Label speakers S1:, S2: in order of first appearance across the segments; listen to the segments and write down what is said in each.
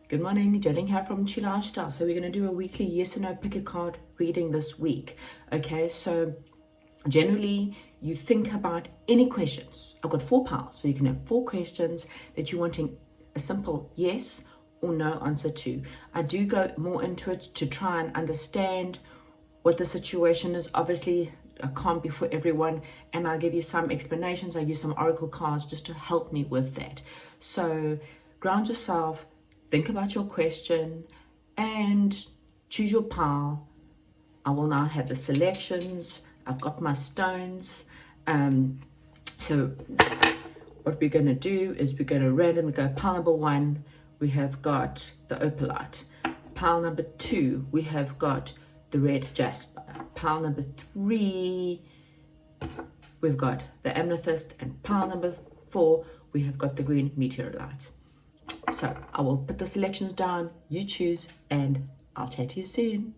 S1: Good morning, Jolene here from Chi Lifestyle. So we're going to do a weekly yes or no pick a card reading this week. Okay, so generally you think about any questions. I've got 4 piles, so you can have 4 questions that you're wanting a simple yes or no answer to. I do go more into it to try and understand what the situation is. Obviously, I can't be for everyone, and I'll give you some explanations. I use some oracle cards just to help me with that. So ground yourself, think about your question, and choose your pile. I will now have the selections. I've got my stones. So what we're going to do is we're going to randomly go pile number 1. We have got the opalite. Pile number 2, we have got the red jasper. Pile number 3, we've got the amethyst, and pile number 4, we have got the green meteorite. So I will put the selections down, you choose, and I'll chat to you soon.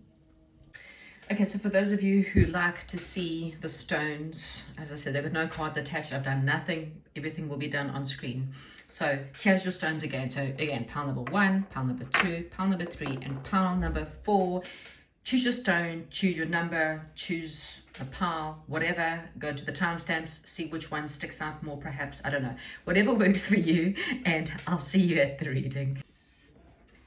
S1: Okay, so for those of you who like to see the stones, as I said, they've got no cards attached. I've done nothing. Everything will be done on screen. So here's your stones again. So again, pile number 1, pile number 2, pile number 3, and pile number 4. Choose your stone, choose your number, choose a pile, whatever. Go to the timestamps, see which one sticks out more, perhaps. I don't know. Whatever works for you, and I'll see you at the reading.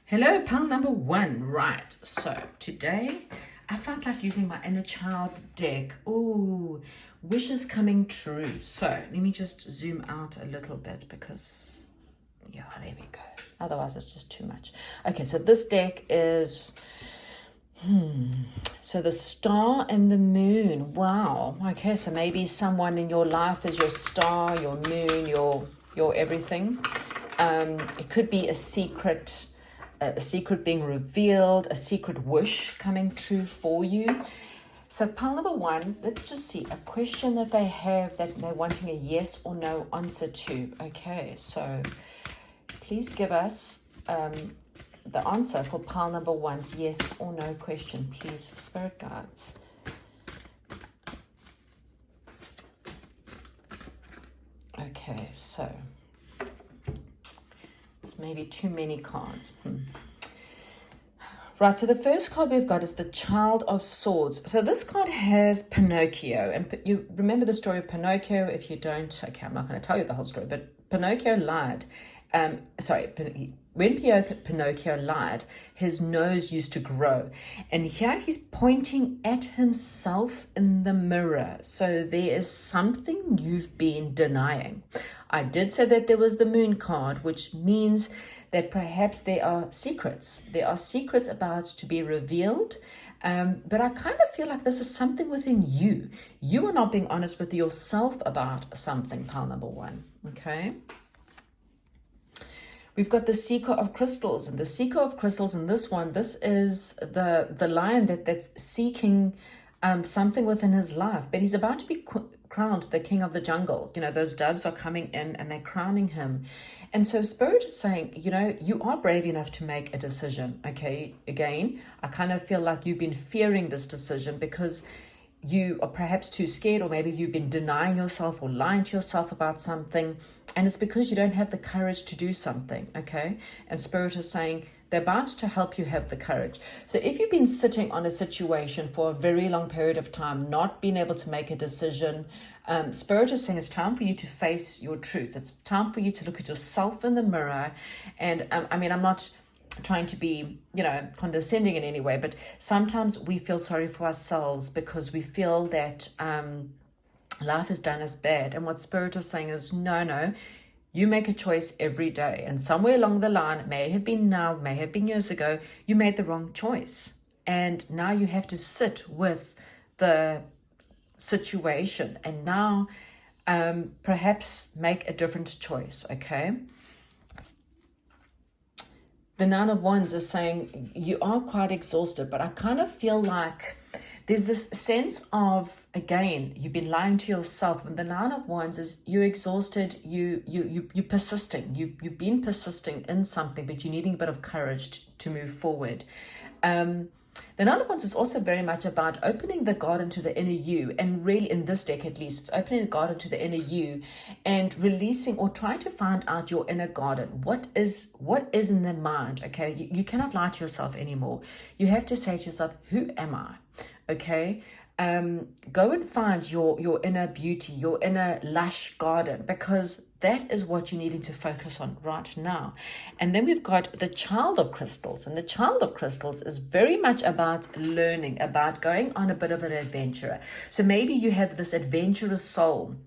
S1: Hello, pile number 1. Right, so today I felt like using my inner child deck. Ooh, wishes coming true. So let me just zoom out a little bit because, yeah, there we go. Otherwise, it's just too much. Okay, so this deck is, so the star and the moon. Wow. Okay, so maybe someone in your life is your star, your moon, your everything. It could be a secret being revealed, a secret wish coming true for you. So pile number 1, let's just see a question that they have that they're wanting a yes or no answer to. Okay, so please give us the answer for pile number 1's yes or no question, please, spirit guides. Okay, so it's maybe too many cards. Right, so the first card we've got is the Child of Swords. So this card has Pinocchio, and you remember the story of Pinocchio. If you don't, okay, I'm not going to tell you the whole story, but Pinocchio lied. When Pinocchio lied, his nose used to grow. And here he's pointing at himself in the mirror. So there is something you've been denying. I did say that there was the moon card, which means that perhaps there are secrets. There are secrets about to be revealed. But I kind of feel like this is something within you. You are not being honest with yourself about something, pile number 1. Okay. We've got the Seeker of Crystals, and the Seeker of Crystals in this one, this is the lion that's seeking something within his life, but he's about to be crowned the king of the jungle. You know, those doves are coming in and they're crowning him. And so Spirit is saying, you know, you are brave enough to make a decision. Okay, again, I kind of feel like you've been fearing this decision because you are perhaps too scared, or maybe you've been denying yourself or lying to yourself about something, and it's because you don't have the courage to do something. Okay, and Spirit is saying they're about to help you have the courage. So if you've been sitting on a situation for a very long period of time, not being able to make a decision, Spirit is saying it's time for you to face your truth. It's time for you to look at yourself in the mirror. And I mean, I'm not trying to be, you know, condescending in any way, but sometimes we feel sorry for ourselves because we feel that life has done us bad. And what Spirit is saying is, no, you make a choice every day. And somewhere along the line, it may have been now, may have been years ago, you made the wrong choice. And now you have to sit with the situation and now perhaps make a different choice, okay? The Nine of Wands is saying you are quite exhausted, but I kind of feel like there's this sense of, again, you've been lying to yourself. And the Nine of Wands is you're exhausted, you're persisting, you've been persisting in something, but you're needing a bit of courage to move forward. The Nine of Wands is also very much about opening the garden to the inner you, and really in this deck at least, it's opening the garden to the inner you and releasing or trying to find out your inner garden. What is in the mind, okay? You cannot lie to yourself anymore. You have to say to yourself, who am I, okay? Go and find your inner beauty, your inner lush garden, because that is what you're needing to focus on right now. And then we've got the Child of Crystals. And the Child of Crystals is very much about learning, about going on a bit of an adventure. So maybe you have this adventurous soul,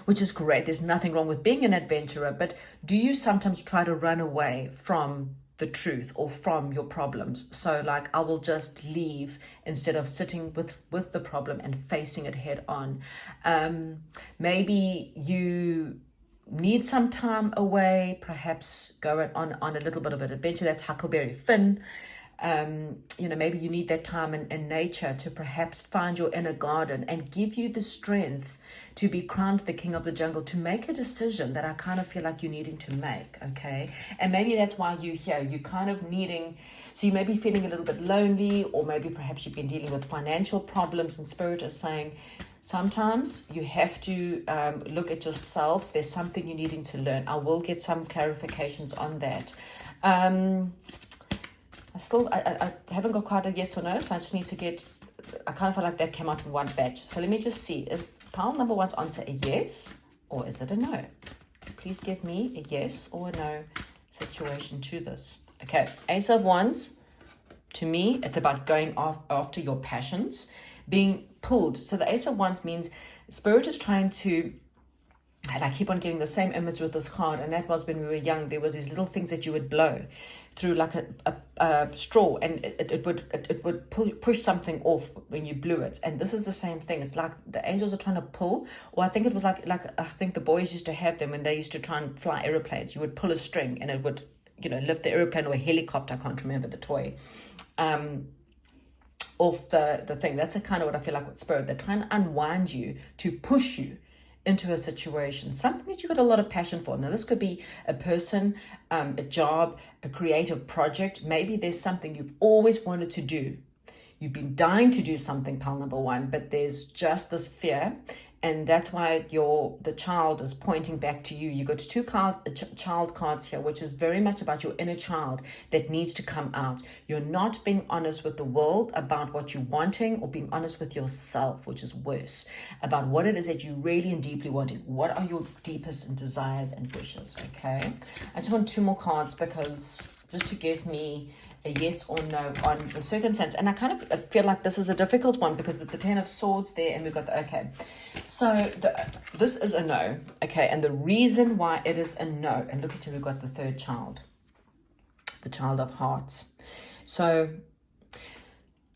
S1: which is great. There's nothing wrong with being an adventurer. But do you sometimes try to run away from the truth or from your problems? So like, I will just leave instead of sitting with the problem and facing it head on. Maybe you need some time away, perhaps go on a little bit of an adventure. That's Huckleberry Finn. Maybe you need that time in nature to perhaps find your inner garden and give you the strength to be crowned the king of the jungle, to make a decision that I kind of feel like you're needing to make, okay? And maybe that's why you're here. You're kind of needing, so you may be feeling a little bit lonely, or maybe perhaps you've been dealing with financial problems, and Spirit is saying, sometimes you have to look at yourself. There's something you're needing to learn. I will get some clarifications on that. I haven't got quite a yes or no, so I just need to get, I kind of feel like that came out in one batch. So let me just see, is pile number one's answer a yes, or is it a no? Please give me a yes or a no situation to this. Okay, Ace of Wands, to me, it's about going after your passions, being pulled. So the Ace of Wands means Spirit is trying to, and I keep on getting the same image with this card, and that was when we were young. There was these little things that you would blow through like a straw, and it would push something off when you blew it. And this is the same thing. It's like the angels are trying to pull, or I think it was like I think the boys used to have them when they used to try and fly airplanes. You would pull a string and it would, lift the airplane or a helicopter. I can't remember the toy. Off the thing. That's kind of what I feel like with Spirit. They're trying to unwind you, to push you into a situation, something that you've got a lot of passion for. Now, this could be a person, a job, a creative project. Maybe there's something you've always wanted to do. You've been dying to do something, pile number one, but there's just this fear. And that's why the child is pointing back to you. You got two child cards here, which is very much about your inner child that needs to come out. You're not being honest with the world about what you're wanting, or being honest with yourself, which is worse, about what it is that you really and deeply wanting. What are your deepest desires and wishes, okay? I just want two more cards, because just to give me a yes or no on the circumstance. And I kind of feel like this is a difficult one, because the Ten of Swords there, and we've got the, okay. So this is a no, okay? And the reason why it is a no, and look at here, we've got the third child, the Child of Hearts. So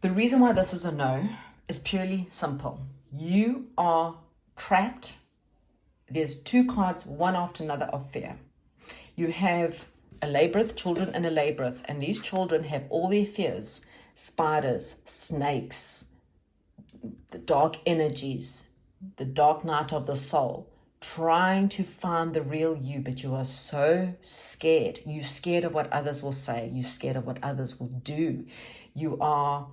S1: the reason why this is a no is purely simple. You are trapped. There's two cards, one after another, of fear. You have a labyrinth, children in a labyrinth, and these children have all their fears: spiders, snakes, the dark energies, the dark night of the soul, trying to find the real you, but you are so scared. You're scared of what others will say. You're scared of what others will do. You're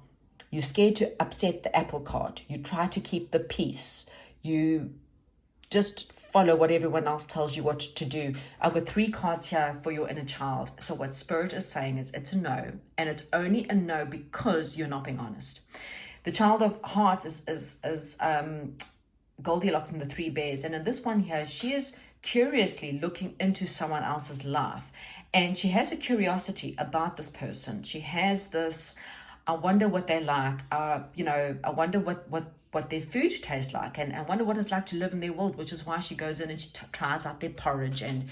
S1: scared to upset the apple cart. You try to keep the peace. You just follow what everyone else tells you what to do. I've got three cards here for your inner child. So what Spirit is saying is it's a no, and it's only a no because you're not being honest. The Child of Hearts is Goldilocks and the Three Bears. And in this one here, she is curiously looking into someone else's life, and she has a curiosity about this person. She has this, I wonder what they like. I wonder what their food tastes like, and I wonder what it's like to live in their world, which is why she goes in and she tries out their porridge, and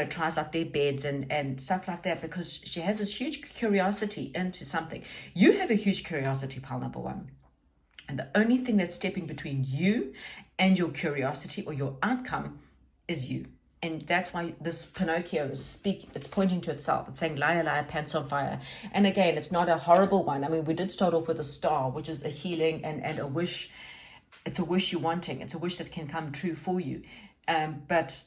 S1: tries out their beds and stuff like that, because she has this huge curiosity into something. You have a huge curiosity, pile number one, and the only thing that's stepping between you and your curiosity or your outcome is you. And that's why this Pinocchio it's pointing to itself. It's saying, liar, liar, pants on fire. And again, it's not a horrible one. I mean, we did start off with a star, which is a healing and a wish. It's a wish you're wanting. It's a wish that can come true for you. But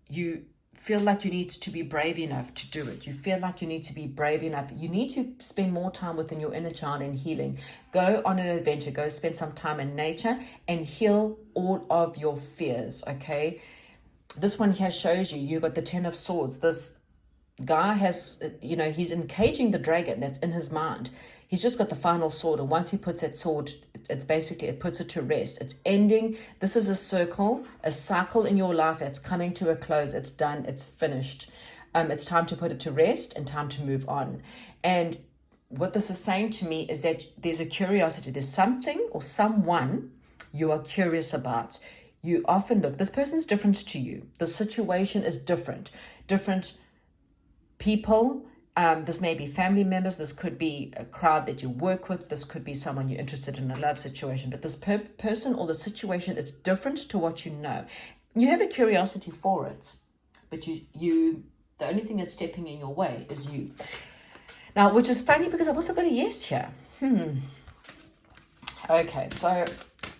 S1: you feel like you need to be brave enough to do it. You feel like you need to be brave enough. You need to spend more time within your inner child and healing. Go on an adventure. Go spend some time in nature and heal all of your fears, okay? This one here shows you got the 10 of Swords. This guy has, he's encaging the dragon that's in his mind. He's just got the final sword, and once he puts that sword, it puts it to rest. It's ending. This is a cycle in your life that's coming to a close. It's done. It's finished. It's time to put it to rest and time to move on. And what this is saying to me is that there's a curiosity. There's something or someone you are curious about. You often look, this person's different to you. The situation is different people. This may be family members. This could be a crowd that you work with. This could be someone you're interested in a love situation. But this person or the situation, it's different to what you know. You have a curiosity for it, but the only thing that's stepping in your way is you. Now, which is funny because I've also got a yes here. Okay, so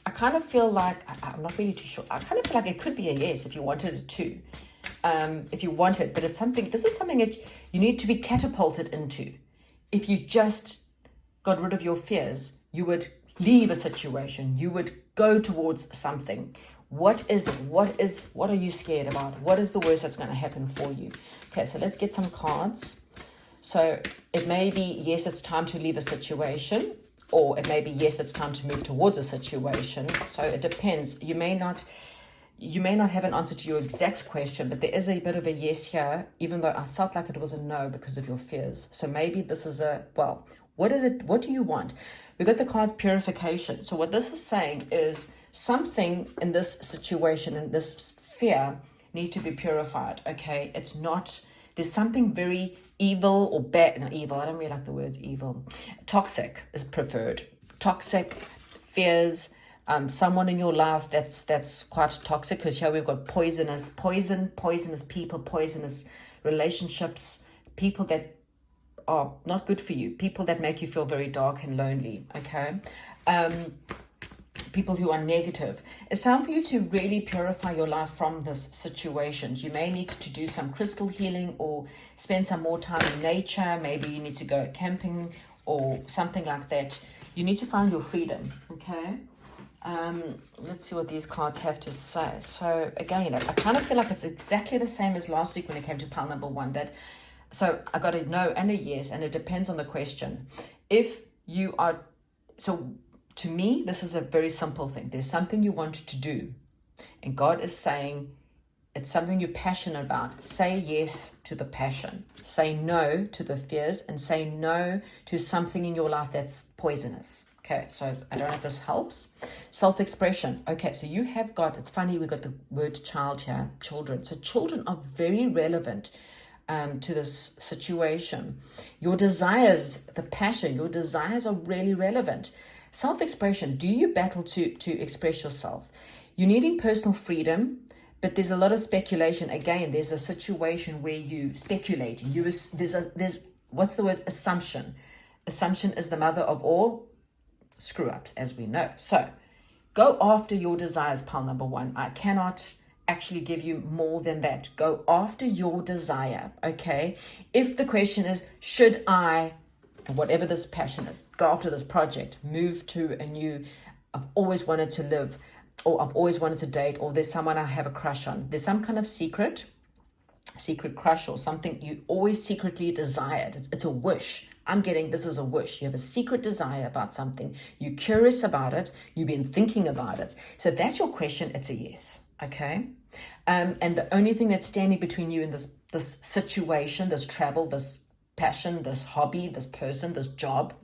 S1: I kind of feel like, I'm not really too sure. I kind of feel like it could be a yes if you wanted it to. If you want it, but this is something that you need to be catapulted into. If you just got rid of your fears, you would leave a situation, you would go towards something. What is it? What are you scared about? What is the worst that's going to happen for you? Okay, so let's get some cards. So it may be, yes, it's time to leave a situation, or it may be, yes, it's time to move towards a situation. So it depends. You may not have an answer to your exact question, but there is a bit of a yes here, even though I felt like it was a no because of your fears. So maybe this is what is it? What do you want? We got the card purification. So what this is saying is something in this situation, in this fear, needs to be purified, okay? There's something very evil or bad, not evil, I don't really like the words evil. Toxic is preferred. Toxic fears, someone in your life that's quite toxic, because here we've got poisonous people, poisonous relationships, people that are not good for you, people that make you feel very dark and lonely, okay? People who are negative. It's time for you to really purify your life from this situation. You may need to do some crystal healing or spend some more time in nature. Maybe you need to go camping or something like that. You need to find your freedom, okay? Let's see what these cards have to say. So again, I kind of feel like it's exactly the same as last week when it came to pile number one. So I got a no and a yes, and it depends on the question. To me, this is a very simple thing. There's something you want to do, and God is saying it's something you're passionate about. Say yes to the passion. Say no to the fears, and say no to something in your life that's poisonous. Okay, so I don't know if this helps. Self-expression. Okay, so you have got, it's funny, we got the word child here, children. So children are very relevant to this situation. Your desires, the passion, your desires are really relevant. Self-expression. Do you battle to express yourself? You're needing personal freedom, but there's a lot of speculation. Again, there's a situation where you speculate. There's what's the word? Assumption. Assumption is the mother of all screw-ups, as we know. So go after your desires, pile number one. I cannot actually give you more than that. Go after your desire, okay? If the question is, should I, whatever this passion is, go after this project, move to a new, I've always wanted to live, or I've always wanted to date, or there's someone I have a crush on. There's some kind of secret crush or something you always secretly desired. It's a wish. I'm getting this is a wish. You have a secret desire about something. You're curious about it. You've been thinking about it. So that's your question. It's a yes. Okay. And the only thing that's standing between you and this situation, this travel, this passion, this hobby, this person, this job,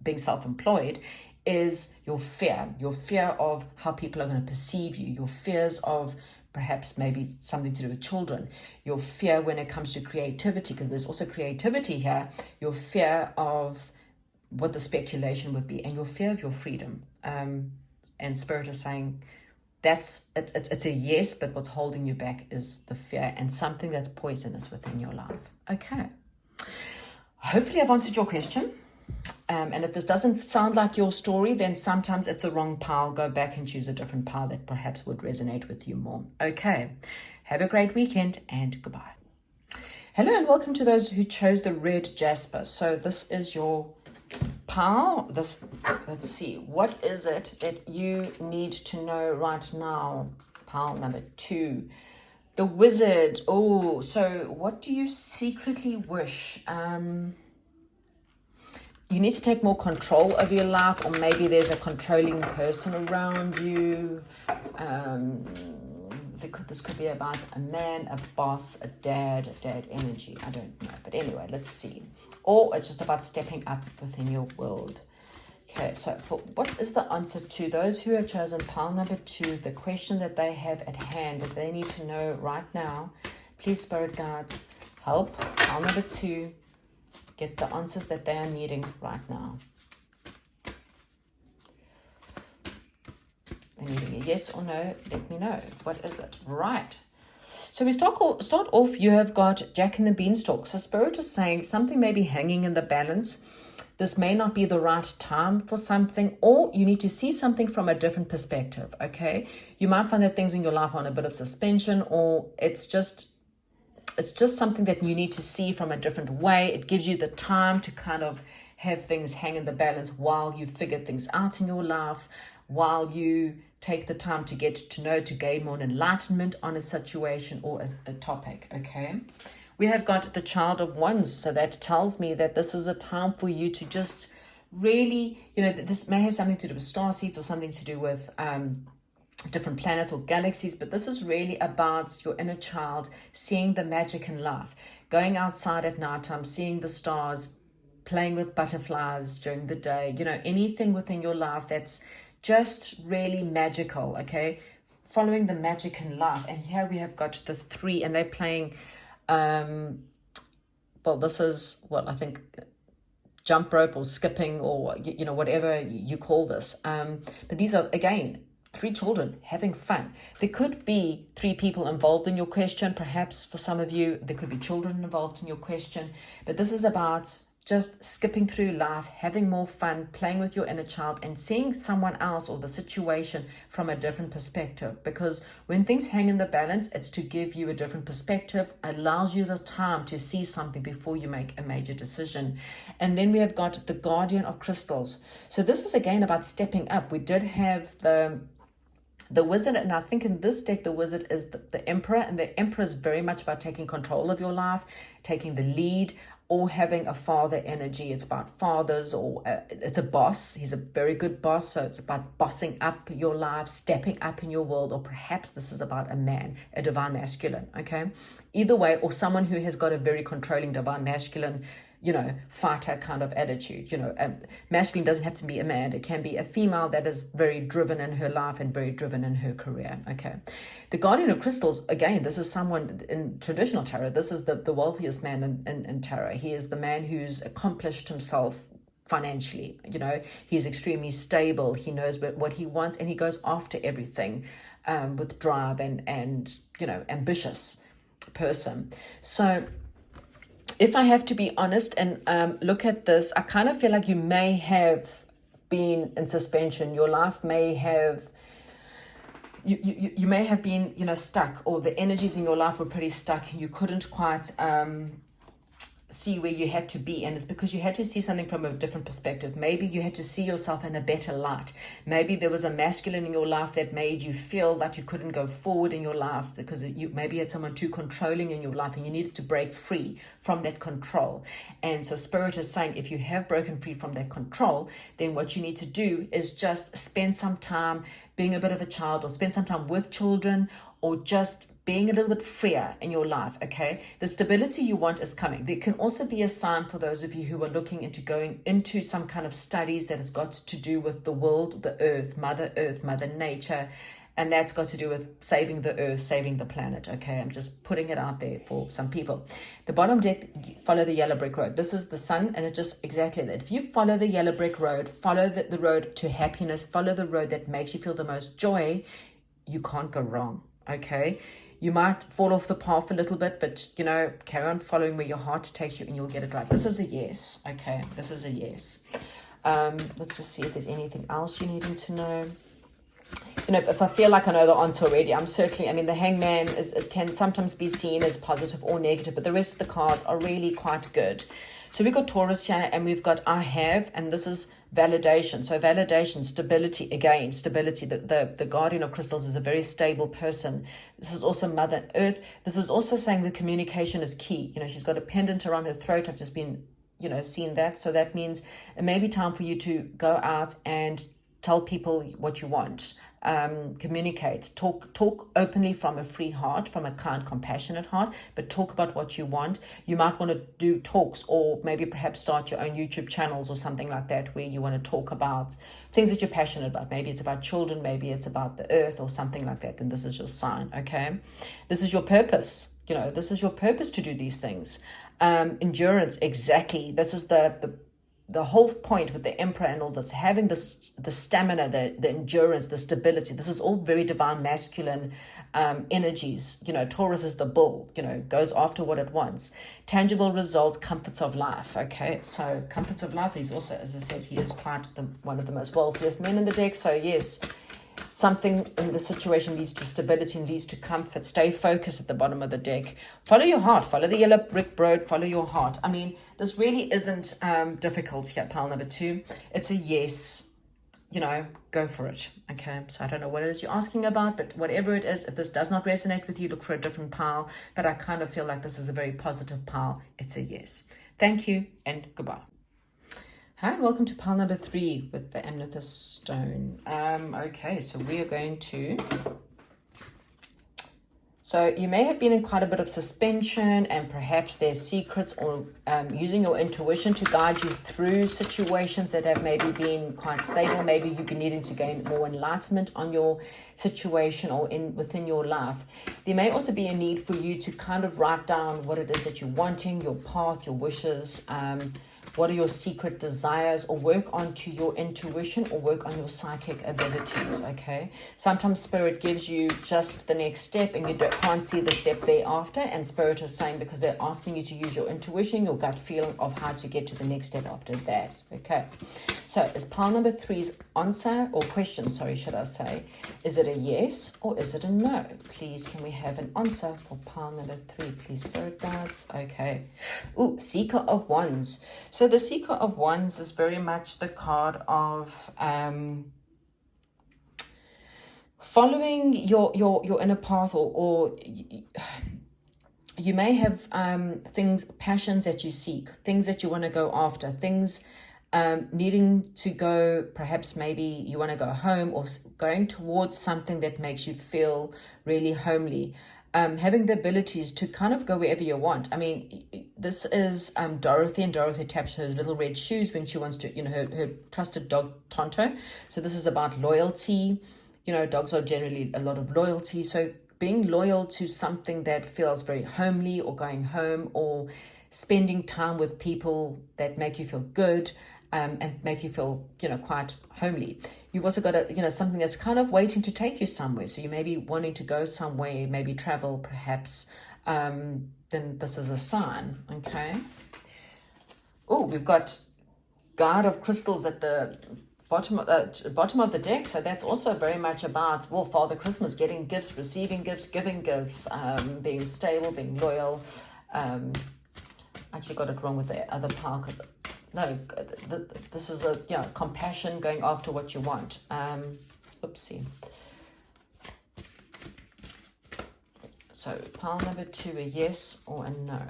S1: being self-employed, is your fear of how people are going to perceive you, your fears of perhaps maybe something to do with children, your fear when it comes to creativity, because there's also creativity here, your fear of what the speculation would be, and your fear of your freedom. And Spirit is saying it's a yes, but what's holding you back is the fear and something that's poisonous within your life. Okay. Hopefully I've answered your question. And if this doesn't sound like your story, then sometimes it's a wrong pile. Go back and choose a different pile that perhaps would resonate with you more. Okay. Have a great weekend and goodbye. Hello and welcome to those who chose the red jasper. So this is your pile. Let's see, what is it that you need to know right now? Pile number 2, the wizard. Oh, so what do you secretly wish? You need to take more control of your life, or maybe there's a controlling person around you. This could be about a man, a boss, a dad energy. I don't know. But anyway, let's see. Or it's just about stepping up within your world. Okay, so what is the answer to those who have chosen pile number 2, the question that they have at hand, that they need to know right now? Please, Spirit Guides, help pile number 2 get the answers that they are needing right now. They're needing a yes or no. Let me know. What is it? Right. So we start off, you have got Jack and the Beanstalk. So Spirit is saying something may be hanging in the balance. This may not be the right time for something, or you need to see something from a different perspective, okay? You might find that things in your life are on a bit of suspension, or it's just something that you need to see from a different way. It gives you the time to kind of have things hang in the balance while you figure things out in your life, while you take the time to get to know, to gain more enlightenment on a situation or a topic, okay? We have got the Child of Wands, so that tells me that this is a time for you to just really, this may have something to do with starseeds or something to do with different planets or galaxies, but this is really about your inner child seeing the magic in life, going outside at nighttime, seeing the stars, playing with butterflies during the day, anything within your life that's just really magical, okay? Following the magic in life. And here we have got the 3, and they're playing, this is what I think, jump rope or skipping, or, whatever you call this. But these are, again, 3 children having fun. There could be 3 people involved in your question. Perhaps for some of you, there could be children involved in your question. But this is about just skipping through life, having more fun, playing with your inner child, and seeing someone else or the situation from a different perspective. Because when things hang in the balance, it's to give you a different perspective, allows you the time to see something before you make a major decision. And then we have got the Guardian of Crystals. So this is again about stepping up. We did have the Wizard, and I think in this deck the Wizard is the Emperor, and the Emperor is very much about taking control of your life, taking the lead, or having a father energy. It's about fathers, or it's a boss. He's a very good boss, so it's about bossing up your life, stepping up in your world, or perhaps this is about a man, a divine masculine, okay? Either way, or someone who has got a very controlling divine masculine, fighter kind of attitude. Masculine doesn't have to be a man. It can be a female that is very driven in her life and very driven in her career, okay? The Guardian of Crystals, again, this is someone in traditional tarot. This is the wealthiest man in tarot. He is the man who's accomplished himself financially. He's extremely stable. He knows what he wants, and he goes after everything with drive and ambitious person. So if I have to be honest and look at this, I kind of feel like you may have been in suspension. Your life may have, you may have been, stuck, or the energies in your life were pretty stuck, and you couldn't quite see where you had to be. And it's because you had to see something from a different perspective. Maybe you had to see yourself in a better light. Maybe there was a masculine in your life that made you feel that you couldn't go forward in your life because you maybe had someone too controlling in your life, and you needed to break free from that control. And so Spirit is saying, if you have broken free from that control, then what you need to do is just spend some time being a bit of a child, or spend some time with children, or just being a little bit freer in your life, okay? The stability you want is coming. There can also be a sign for those of you who are looking into going into some kind of studies that has got to do with the world, the earth, Mother Nature, and that's got to do with saving the earth, saving the planet, okay? I'm just putting it out there for some people. The bottom deck, follow the yellow brick road. This is the sun, and it's just exactly that. If you follow the yellow brick road, follow the road to happiness, follow the road that makes you feel the most joy, you can't go wrong. Okay, you might fall off the path a little bit, but carry on following where your heart takes you, and you'll get it right. This is a yes. Okay, this is a yes. Let's just see if there's anything else you needing to know.
S2: if I feel like I know the answer already, I'm certainly, I mean, the Hangman can sometimes be seen as positive or negative, but the rest of the cards are really quite good. So we've got Taurus here, and we've got I have, and this is validation. So validation, stability, again, stability. The guardian of crystals is a very stable person. This is also Mother Earth. This is also saying that communication is key. She's got a pendant around her throat. I've just been, seen that. So that means it may be time for you to go out and tell people what you want. Communicate, talk openly from a free heart, from a kind, compassionate heart, but talk about what you want. You might want to do talks, or maybe perhaps start your own YouTube channels or something like that, where you want to talk about things that you're passionate about. Maybe it's about children, maybe it's about the earth or something like that. Then this is your sign. Okay, this is your purpose. This is your purpose to do these things. Endurance, exactly. This is the whole point with the Emperor and all this, having the stamina, the endurance, the stability. This is all very divine masculine energies. Taurus is the bull, goes after what it wants. Tangible results, comforts of life. Okay, so comforts of life. He's also, as I said, he is quite one of the most wealthiest men in the deck. So yes, something in the situation leads to stability and leads to comfort. Stay focused at the bottom of the deck. Follow your heart. Follow the yellow brick road. Follow your heart. I mean, this really isn't difficult here, pile number 2. It's a yes. Go for it. Okay, so I don't know what it is you're asking about, but whatever it is, if this does not resonate with you, look for a different pile. But I kind of feel like this is a very positive pile. It's a yes. Thank you and goodbye. Hi, and welcome to pile number 3 with the amethyst stone. Okay, so we are going to... So you may have been in quite a bit of suspension, and perhaps there's secrets, or using your intuition to guide you through situations that have maybe been quite stable. Maybe you've been needing to gain more enlightenment on your situation or within your life. There may also be a need for you to kind of write down what it is that you're wanting, your path, your wishes, what are your secret desires, or work onto your intuition, or work on your psychic abilities. Okay, sometimes spirit gives you just the next step and you can't see the step thereafter, and spirit is saying, because they're asking you to use your intuition, your gut feeling of how to get to the next step after that. Okay, so is pile number 3's answer, or question, sorry, should I say, is it a yes or is it a no? Please, can we have an answer for pile number 3, please, spirit guides? Okay. Ooh, Seeker of Wands. So the Seeker of Wands is very much the card of following your inner path, or you may have passions that you seek, things that you want to go after, things needing to go, perhaps maybe you want to go home, or going towards something that makes you feel really homely. Having the abilities to kind of go wherever you want. I mean, this is Dorothy, and Dorothy taps her little red shoes when she wants to, her trusted dog, Tonto. So this is about loyalty. Dogs are generally a lot of loyalty. So being loyal to something that feels very homely, or going home, or spending time with people that make you feel good, and make you feel, quite homely. You've also got something that's kind of waiting to take you somewhere. So you may be wanting to go somewhere, maybe travel, perhaps. Then this is a sign. Okay. Oh, we've got Guard of Crystals at the bottom of the deck. So that's also very much about, well, Father Christmas, getting gifts, receiving gifts, giving gifts, being stable, being loyal. Actually got it wrong with the other pile. No, this is a compassion, going after what you want. Oopsie. So pile number 2, a yes or a no.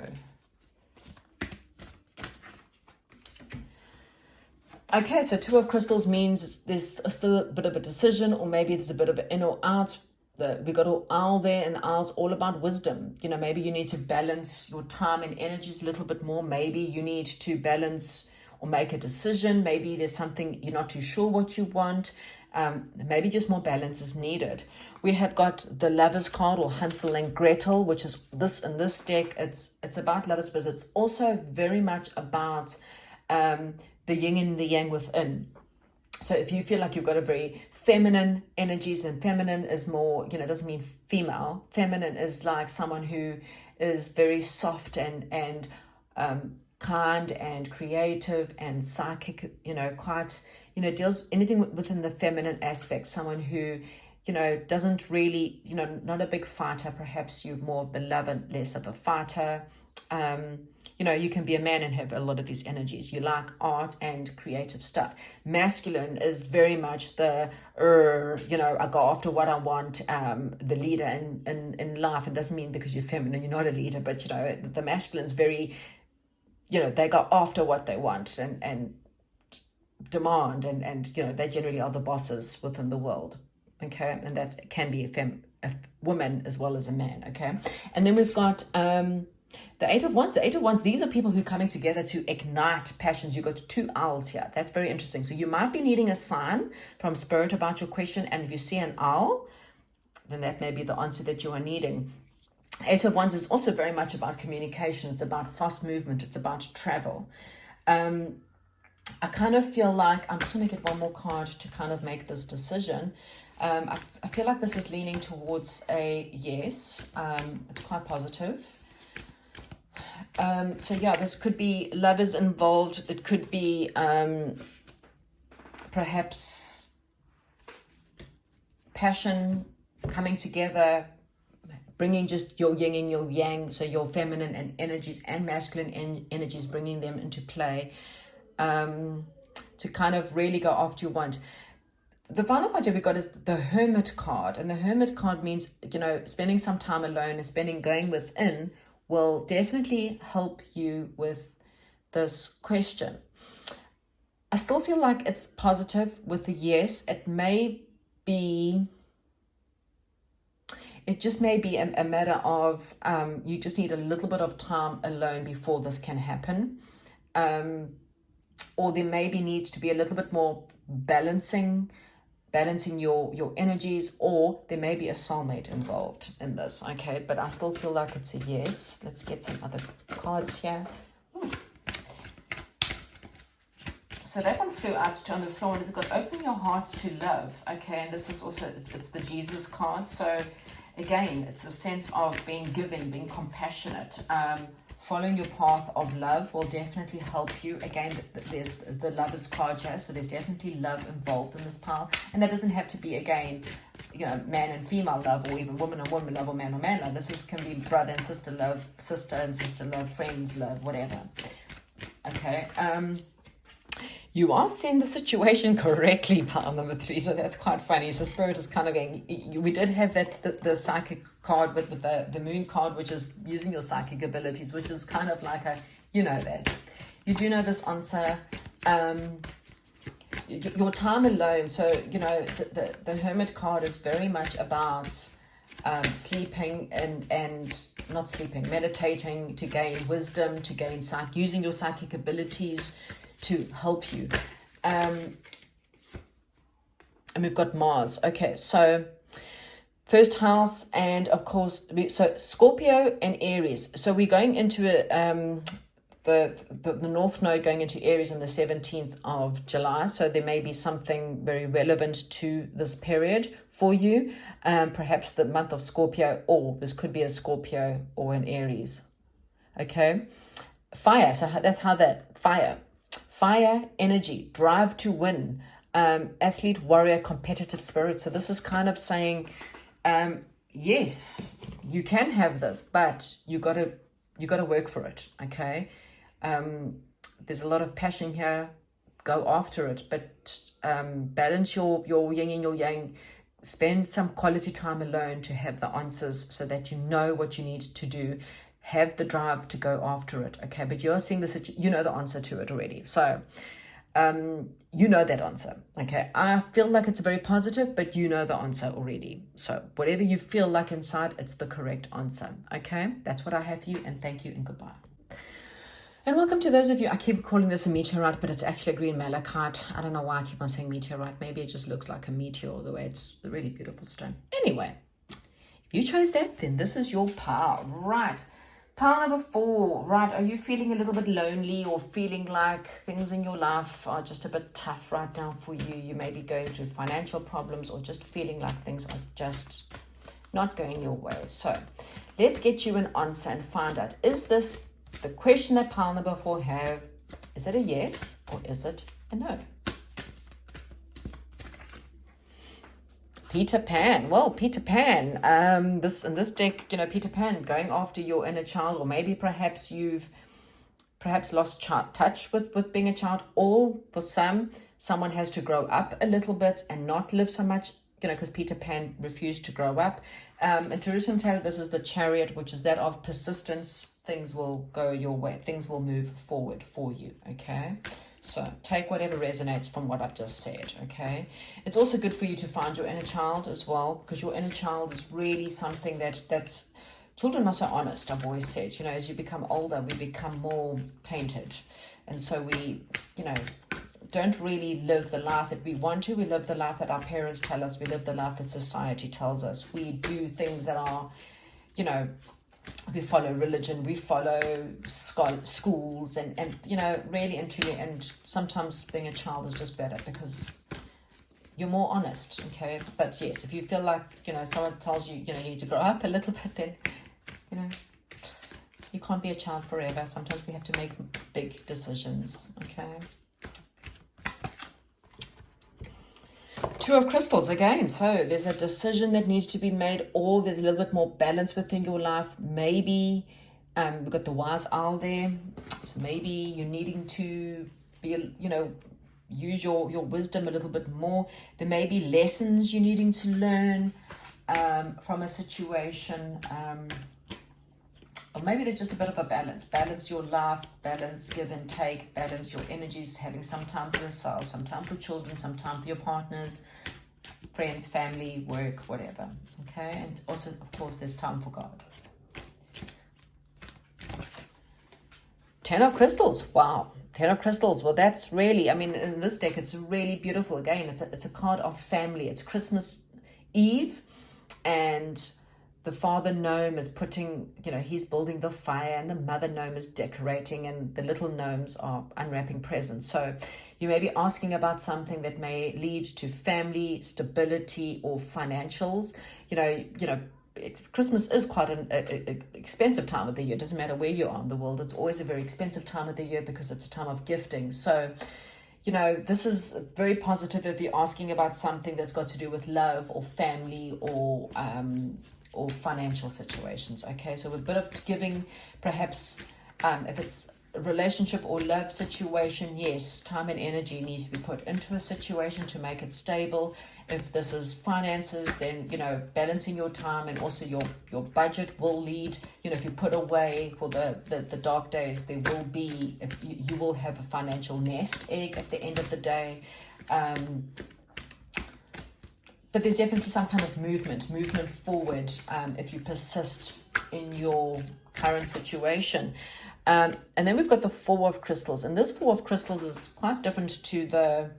S2: Okay, so 2 of Crystals means there's still a bit of a decision, or maybe there's a bit of an in or out. We got an owl there, and owl's all about wisdom. Maybe you need to balance your time and energies a little bit more. Maybe you need to balance or make a decision. Maybe there's something you're not too sure what you want. Maybe just more balance is needed. We have got the Lovers card, or Hansel and Gretel, which is in this deck. It's about lovers, but it's also very much about the yin and the yang within. So if you feel like you've got a very feminine energies, and feminine is more, doesn't mean female. Feminine is like someone who is very soft and kind and creative and psychic, quite, deals anything within the feminine aspect. Someone who, doesn't really, not a big fighter. Perhaps you're more of the lover, less of a fighter. You can be a man and have a lot of these energies. You like art and creative stuff. Masculine is very much the, I go after what I want, the leader in life. It doesn't mean because you're feminine, you're not a leader, but, the masculine's very, they go after what they want and demand, and they generally are the bosses within the world. Okay, and that can be a woman as well as a man. Okay, and then we've got the Eight of Wands. The Eight of Wands, these are people who are coming together to ignite passions. You've got 2 owls here. That's very interesting. So you might be needing a sign from spirit about your question, and if you see an owl, then that may be the answer that you are needing. Eight of Wands is also very much about communication. It's about fast movement. It's about travel. I kind of feel like, I'm just going to get one more card to kind of make this decision. I feel like this is leaning towards a yes. It's quite positive. So yeah, this could be lovers involved. It could be perhaps passion coming together, bringing just your yin and your yang, so your feminine and energies and masculine energies, bringing them into play, to kind of really go after you want. The final card we got is the Hermit card, and the Hermit card means, spending some time alone and going within will definitely help you with this question. I still feel like it's positive with the yes. It just may be a matter of you just need a little bit of time alone before this can happen. Or there maybe needs to be a little bit more balancing your energies, or there may be a soulmate involved in this. Okay, but I still feel like it's a yes. Let's get some other cards here. Ooh. So that one flew out on the floor, and it's got open your heart to love. Okay, and this is also, it's the Jesus card. So again, it's the sense of being giving, being compassionate. Following your path of love will definitely help you. Again, there's the Lovers card here, so there's definitely love involved in this path. And that doesn't have to be, again, man and female love, or even woman and woman love, or man or man love. This can be brother and sister love, sister and sister love, friends love, whatever. Okay. You are seeing the situation correctly, pile number 3, so that's quite funny. So Spirit is kind of going, we did have that the psychic card with the Moon card, which is using your psychic abilities, which is kind of like that. You do know this answer. Your time alone. So, the Hermit card is very much about sleeping and not sleeping, meditating to gain wisdom, to gain using your psychic abilities to help you. And we've got Mars. Okay, so first house, and of course, so Scorpio and Aries. So we're going into the North Node going into Aries on the 17th of July. So there may be something very relevant to this period for you. Perhaps the month of Scorpio, or this could be a Scorpio or an Aries. Okay, fire. So that's how that fire energy, drive to win, athlete, warrior, competitive spirit. So this is kind of saying, yes, you can have this, but you gotta work for it. Okay, there's a lot of passion here. Go after it, but balance your yin and your yang. Spend some quality time alone to have the answers, so that you know what you need to do. Have the drive to go after it. Okay, but you're seeing this, you know the answer to it already. So you know that answer. Okay, I feel like it's very positive, but you know the answer already. So whatever you feel like inside, it's the correct answer. Okay, that's what I have for you, and thank you and goodbye. And welcome to those of you, I keep calling this a meteorite, but it's actually a green malachite. I don't know why I keep on saying meteorite. Maybe it just looks like a meteor, the way it's a really beautiful stone. Anyway, if you chose that, then this is your pile. Right. Pile number 4, right, are you feeling a little bit lonely, or feeling like things in your life are just a bit tough right now for you? You may be going through financial problems, or just feeling like things are just not going your way. So let's get you an answer and find out, is this the question that pile number 4 have? Is it a yes, or is it a no? Peter Pan. Well, Peter Pan. This in this deck, Peter Pan going after your inner child, or maybe perhaps you've lost touch with being a child, or for someone has to grow up a little bit and not live so much, because Peter Pan refused to grow up. In Jerusalem Tarot, this is the Chariot, which is that of persistence. Things will go your way. Things will move forward for you, okay? So take whatever resonates from what I've just said, okay? It's also good for you to find your inner child as well, because your inner child is really something that's children are so honest, I've always said. As you become older, we become more tainted. And so we, don't really live the life that we want to. We live the life that our parents tell us. We live the life that society tells us. We do things that are, we follow religion, we follow schools, and really and truly, and sometimes being a child is just better because you're more honest, okay? But yes, if you feel like, someone tells you, you need to grow up a little bit, then, you can't be a child forever. Sometimes we have to make big decisions, okay? Two of Crystals again. So there's a decision that needs to be made, or there's a little bit more balance within your life. Maybe we've got the Wise Owl there. So maybe you're needing to be, use your wisdom a little bit more. There may be lessons you're needing to learn from a situation. Or maybe there's just a bit of a balance. Balance your life, balance give and take, balance your energies, having some time for yourself, some time for children, some time for your partners, friends, family, work, whatever. Okay, and also, of course, there's time for God. Ten of Crystals. Wow. Ten of Crystals. Well, that's really, in this deck, it's really beautiful. Again, it's a card of family. It's Christmas Eve, and the father gnome is putting, he's building the fire, and the mother gnome is decorating, and the little gnomes are unwrapping presents. So you may be asking about something that may lead to family stability or financials. Christmas is quite an expensive time of the year. It doesn't matter where you are in the world. It's always a very expensive time of the year because it's a time of gifting. So, this is very positive if you're asking about something that's got to do with love or family or financial situations, okay? So with a bit of giving, perhaps if it's a relationship or love situation, yes, time and energy needs to be put into a situation to make it stable. If this is finances, then, balancing your time and also your budget will lead, if you put away for the dark days, there will be, you will have a financial nest egg at the end of the day. But there's definitely some kind of movement forward if you persist in your current situation. And then we've got the Four of Crystals. And this Four of Crystals is quite different to the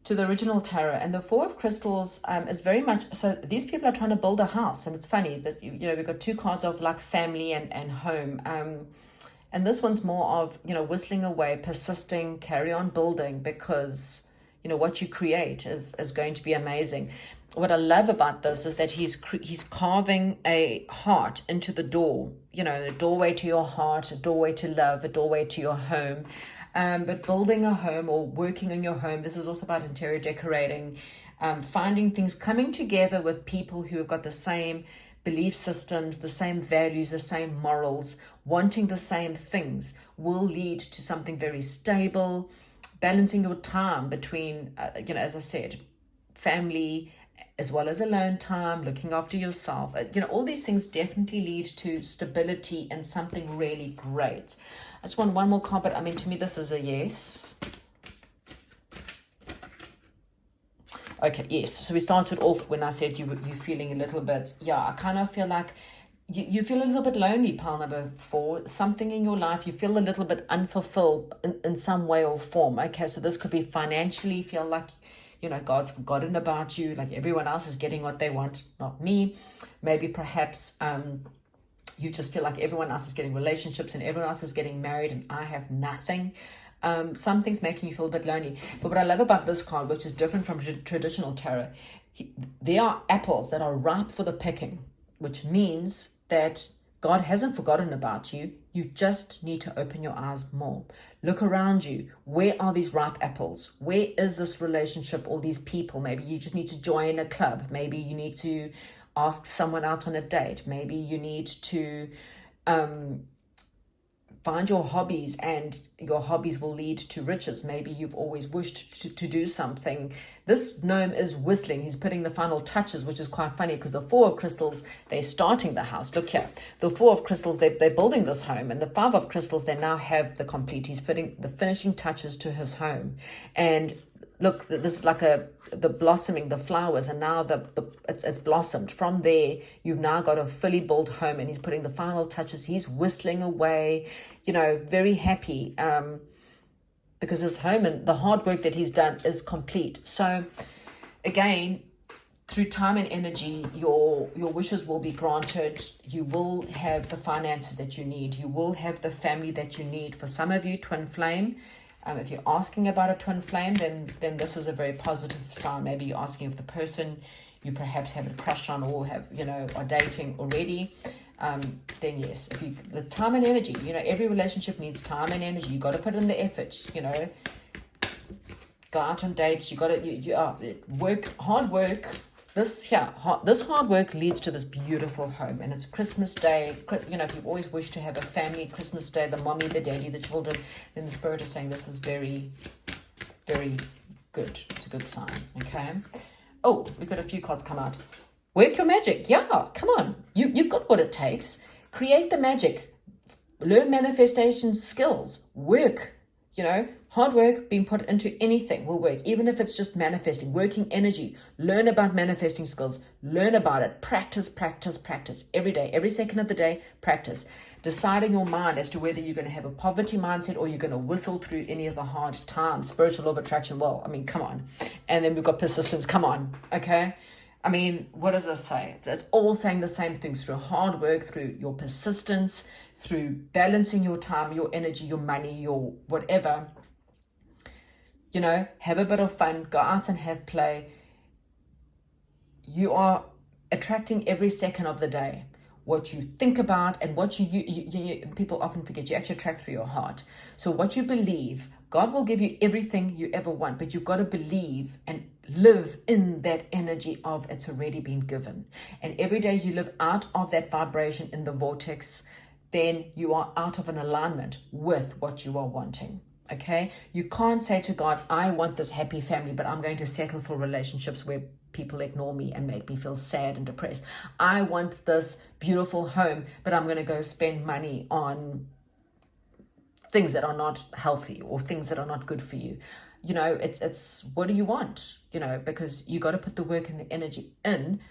S2: original tarot. And the Four of Crystals is very much, so these people are trying to build a house. And it's funny that, we've got two cards of like family and home. And this one's more of, whistling away, persisting, carry on building, because what you create is going to be amazing. What I love about this is that he's carving a heart into the door, a doorway to your heart, a doorway to love, a doorway to your home. But building a home or working on your home, this is also about interior decorating, finding things, coming together with people who have got the same belief systems, the same values, the same morals, wanting the same things will lead to something very stable. Balancing your time between, as I said, family as well as alone time, looking after yourself. All these things definitely lead to stability and something really great. I just want one more card, but to me, this is a yes. Okay, yes. So we started off when I said you're feeling a little bit, I kind of feel like you feel a little bit lonely, pile number 4. Something in your life, you feel a little bit unfulfilled in some way or form. Okay, so this could be financially, feel like, God's forgotten about you, like everyone else is getting what they want, not me. Maybe perhaps you just feel like everyone else is getting relationships and everyone else is getting married and I have nothing. Something's making you feel a bit lonely. But what I love about this card, which is different from traditional tarot, there are apples that are ripe for the picking, which means that God hasn't forgotten about you. You just need to open your eyes more. Look around you. Where are these ripe apples? Where is this relationship or these people? Maybe you just need to join a club. Maybe you need to ask someone out on a date. Maybe you need to find your hobbies, and your hobbies will lead to riches. Maybe you've always wished to do something. This gnome is whistling. He's putting the final touches, which is quite funny because the Four of Crystals, they're starting the house. Look here. The Four of Crystals, they're building this home. And the Five of Crystals, they now have the complete. He's putting the finishing touches to his home. And look, this is like the blossoming, the flowers, and now it's blossomed. From there, you've now got a fully built home, and he's putting the final touches. He's whistling away, very happy, because his home and the hard work that he's done is complete. So again, through time and energy, your wishes will be granted. You will have the finances that you need. You will have the family that you need. For some of you, twin flame. If you're asking about a twin flame, then this is a very positive sign. Maybe you're asking if the person you perhaps have a crush on or have, are dating already. Then yes, the time and energy, every relationship needs time and energy. You got to put in the effort, go out on dates. You got to work, hard work. This hard work leads to this beautiful home, and it's Christmas Day. If you've always wished to have a family, Christmas Day, the mommy, the daddy, the children, then the Spirit is saying this is very, very good. It's a good sign, okay? Oh, we've got a few cards come out. Work your magic. Yeah, come on. You've got what it takes. Create the magic. Learn manifestation skills. Work, hard work being put into anything will work, even if it's just manifesting, working energy. Learn about manifesting skills. Learn about it. Practice, practice, practice. Every day, every second of the day, practice. Deciding your mind as to whether you're going to have a poverty mindset or you're going to whistle through any of the hard times. Spiritual law of attraction. Well, come on. And then we've got persistence. Come on. Okay. What does this say? It's all saying the same things through hard work, through your persistence, through balancing your time, your energy, your money, your whatever. Have a bit of fun, go out and have play. You are attracting every second of the day. What you think about and what you people often forget, you actually attract through your heart. So what you believe, God will give you everything you ever want, but you've got to believe and live in that energy of it's already been given. And every day you live out of that vibration in the vortex, then you are out of an alignment with what you are wanting. Okay, you can't say to God, I want this happy family, but I'm going to settle for relationships where people ignore me and make me feel sad and depressed. I want this beautiful home, but I'm going to go spend money on things that are not healthy or things that are not good for you. It's what do you want? Because you got to put the work and the energy in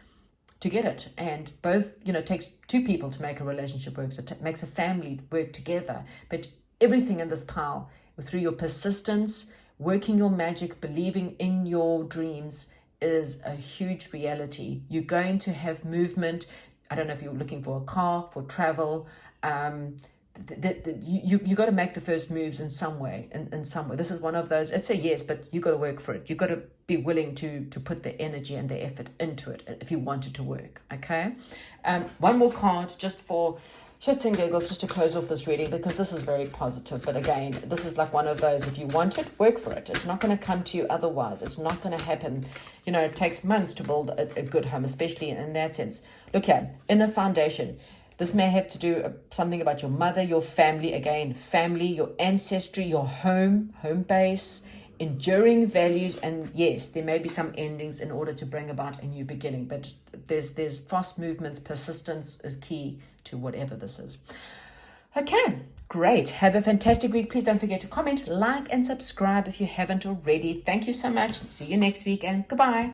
S2: to get it. And both, it takes two people to make a relationship work. So it makes a family work together. But everything in this pile, through your persistence, working your magic, believing in your dreams, is a huge reality. You're going to have movement. I don't know if you're looking for a car, for travel. You got to make the first moves in some way. In some way, this is one of those. It's a yes, but you got to work for it. You got to be willing to put the energy and the effort into it if you want it to work. Okay. One more card just for shits and giggles, just to close off this reading, because this is very positive. But again, this is like one of those, if you want it, work for it. It's not going to come to you otherwise. It's not going to happen. It takes months to build a good home, especially in that sense. Look here, inner foundation. This may have to do something about your mother, your family, again, family, your ancestry, your home base, enduring values, and yes, there may be some endings in order to bring about a new beginning, but there's fast movements. Persistence is key to whatever this is. Okay, great. Have a fantastic week. Please don't forget to comment, like, and subscribe if you haven't already. Thank you so much. See you next week, and goodbye.